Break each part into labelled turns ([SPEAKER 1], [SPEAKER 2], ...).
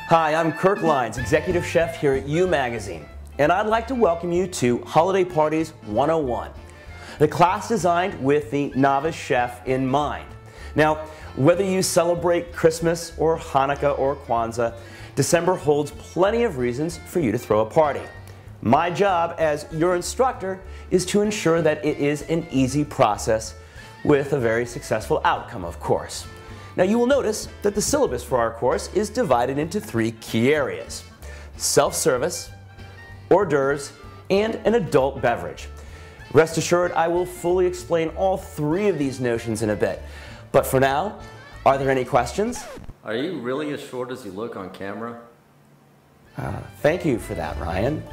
[SPEAKER 1] Hi, I'm Kirk Lyons, Executive Chef here at U Magazine, and I'd like to welcome you to Holiday Parties 101, the class designed with the novice chef in mind. Now, whether you celebrate Christmas or Hanukkah or Kwanzaa, December holds plenty of reasons for you to throw a party. My job as your instructor is to ensure that it is an easy process with a very successful outcome, of course. Now, you will notice that the syllabus for our course is divided into three key areas: self-service, hors d'oeuvres, and an adult beverage. Rest assured, I will fully explain all three of these notions in a bit. But for now, are there any questions?
[SPEAKER 2] Are you really as short as you look on camera?
[SPEAKER 1] Thank you for that, Ryan.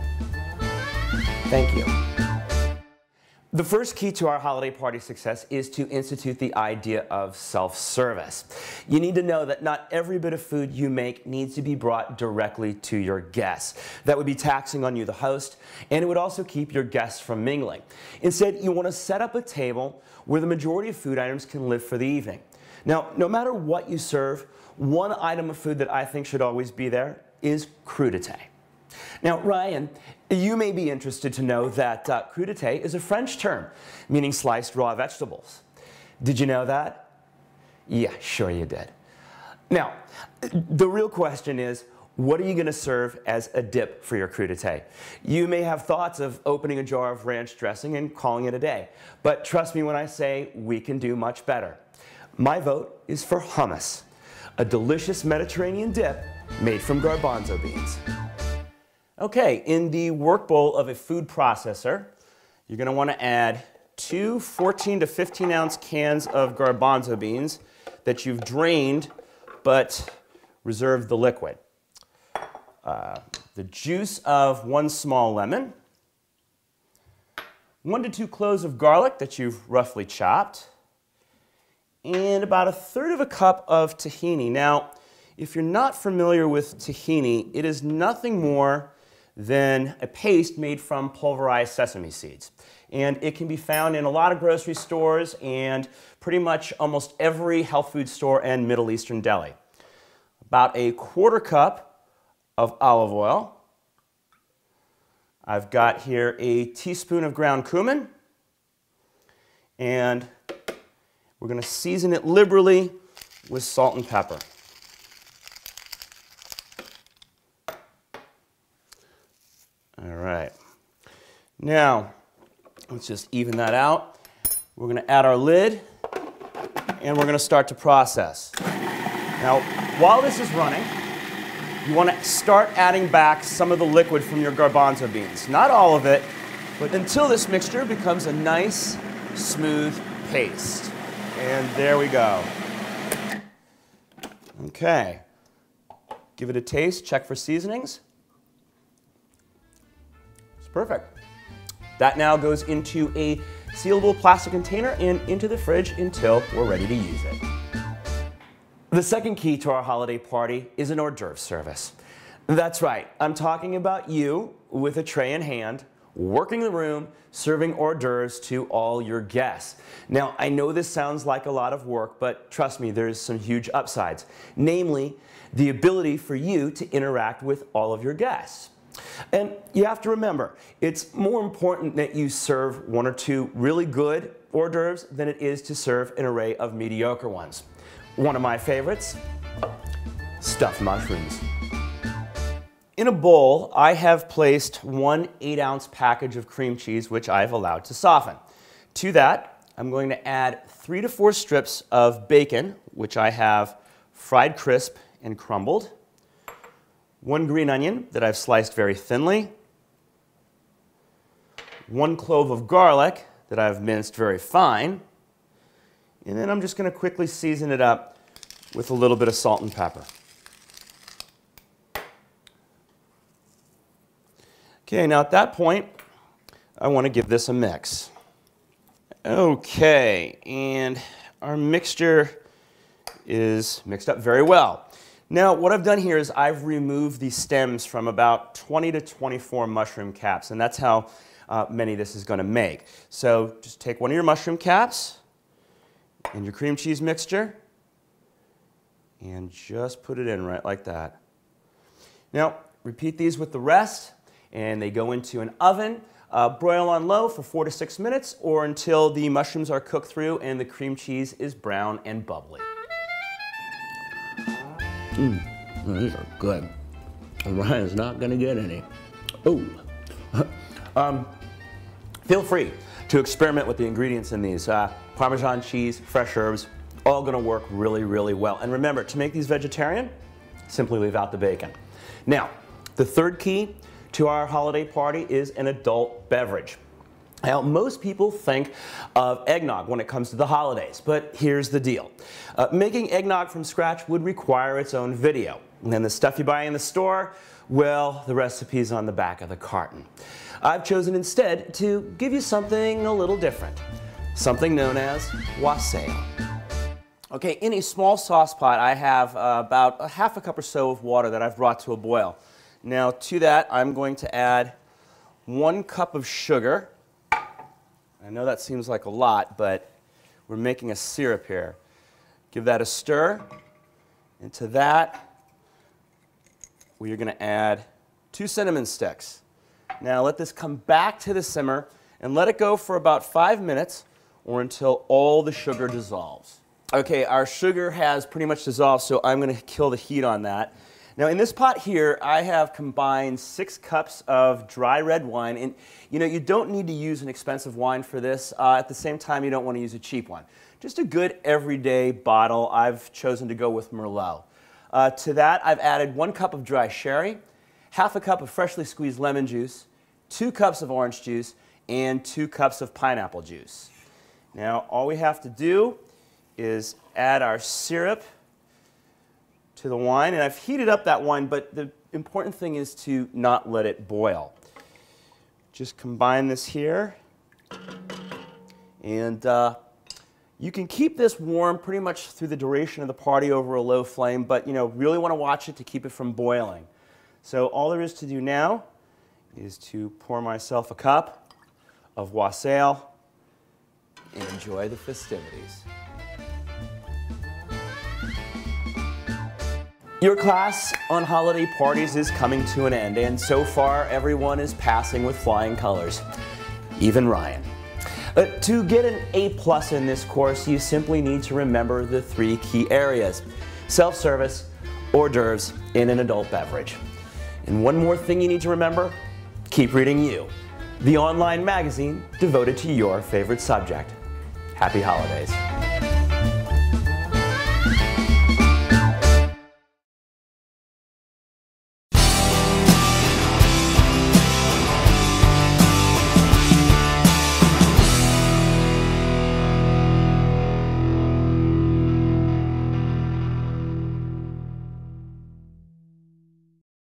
[SPEAKER 1] Thank you. The first key to our holiday party success is to institute the idea of self-service. You need to know that not every bit of food you make needs to be brought directly to your guests. That would be taxing on you, the host, and it would also keep your guests from mingling. Instead, you want to set up a table where the majority of food items can live for the evening. Now, no matter what you serve, one item of food that I think should always be there is crudité. Now, Ryan, you may be interested to know that crudité is a French term meaning sliced raw vegetables. Did you know that? Yeah, sure you did. Now, the real question is, what are you going to serve as a dip for your crudité? You may have thoughts of opening a jar of ranch dressing and calling it a day, but trust me when I say we can do much better. My vote is for hummus, a delicious Mediterranean dip made from garbanzo beans. Okay, in the work bowl of a food processor, you're going to want to add two 14 to 15 ounce cans of garbanzo beans that you've drained but reserved the liquid. The juice of one small lemon, 1 to 2 cloves of garlic that you've roughly chopped, and about 1/3 cup of tahini. Now, if you're not familiar with tahini, it is nothing more than a paste made from pulverized sesame seeds. And it can be found in a lot of grocery stores and pretty much almost every health food store and Middle Eastern deli. About 1/4 cup of olive oil. I've got here a teaspoon of ground cumin. And we're going to season it liberally with salt and pepper. All right. Now, let's just even that out. We're going to add our lid, and we're going to start to process. Now, while this is running, you want to start adding back some of the liquid from your garbanzo beans. Not all of it, but until this mixture becomes a nice, smooth paste. And there we go. Okay. Give it a taste, check for seasonings. It's perfect. That now goes into a sealable plastic container and into the fridge until we're ready to use it. The second key to our holiday party is an hors d'oeuvre service. That's right, I'm talking about you with a tray in hand, working the room, serving hors d'oeuvres to all your guests. Now, I know this sounds like a lot of work, but trust me, there's some huge upsides. Namely, the ability for you to interact with all of your guests. And you have to remember, it's more important that you serve 1 or 2 really good hors d'oeuvres than it is to serve an array of mediocre ones. One of my favorites, stuffed mushrooms. In a bowl, I have placed 1 8-ounce package of cream cheese, which I've allowed to soften. To that, I'm going to add 3 to 4 strips of bacon, which I have fried crisp and crumbled, 1 green onion that I've sliced very thinly, 1 clove of garlic that I've minced very fine, and then I'm just going to quickly season it up with a little bit of salt and pepper. Okay, now at that point, I want to give this a mix. Okay, and our mixture is mixed up very well. Now, what I've done here is I've removed the stems from about 20 to 24 mushroom caps, and that's how many this is going to make. So just take one of your mushroom caps and your cream cheese mixture and just put it in right like that. Now, repeat these with the rest, and they go into an oven. Broil on low for 4 to 6 minutes or until the mushrooms are cooked through and the cream cheese is brown and bubbly.
[SPEAKER 3] These are good. Ryan's not going to get any. Oh.
[SPEAKER 1] Feel free to experiment with the ingredients in these. Parmesan cheese, fresh herbs, all going to work really, really well. And remember, to make these vegetarian, simply leave out the bacon. Now, the third key to our holiday party is an adult beverage. Now, most people think of eggnog when it comes to the holidays, but here's the deal. Making eggnog from scratch would require its own video. And then the stuff you buy in the store, well, the recipe's on the back of the carton. I've chosen instead to give you something a little different, something known as wassail. Okay, in a small sauce pot, I have about a half a cup or so of water that I've brought to a boil. Now, to that, I'm going to add 1 cup of sugar. I know that seems like a lot, but we're making a syrup here. Give that a stir. And to that, we are going to add 2 cinnamon sticks. Now let this come back to the simmer and let it go for about 5 minutes or until all the sugar dissolves. Okay, our sugar has pretty much dissolved, so I'm going to kill the heat on that. Now in this pot here, I have combined 6 cups of dry red wine, and you don't need to use an expensive wine for this. At the same time, you don't want to use a cheap one. Just a good everyday bottle. I've chosen to go with Merlot. To that, I've added 1 cup of dry sherry, half a cup of freshly squeezed lemon juice, 2 cups of orange juice, and 2 cups of pineapple juice. Now, all we have to do is add our syrup to the wine, and I've heated up that wine, but the important thing is to not let it boil. Just combine this here, and you can keep this warm pretty much through the duration of the party over a low flame, but really want to watch it to keep it from boiling. So all there is to do now is to pour myself a cup of wassail and enjoy the festivities. Your class on holiday parties is coming to an end, and so far everyone is passing with flying colors, even Ryan. To get an A+ in this course, you simply need to remember the 3 key areas: self-service, hors d'oeuvres, and an adult beverage. And one more thing you need to remember: Keep Reading You, the online magazine devoted to your favorite subject. Happy holidays.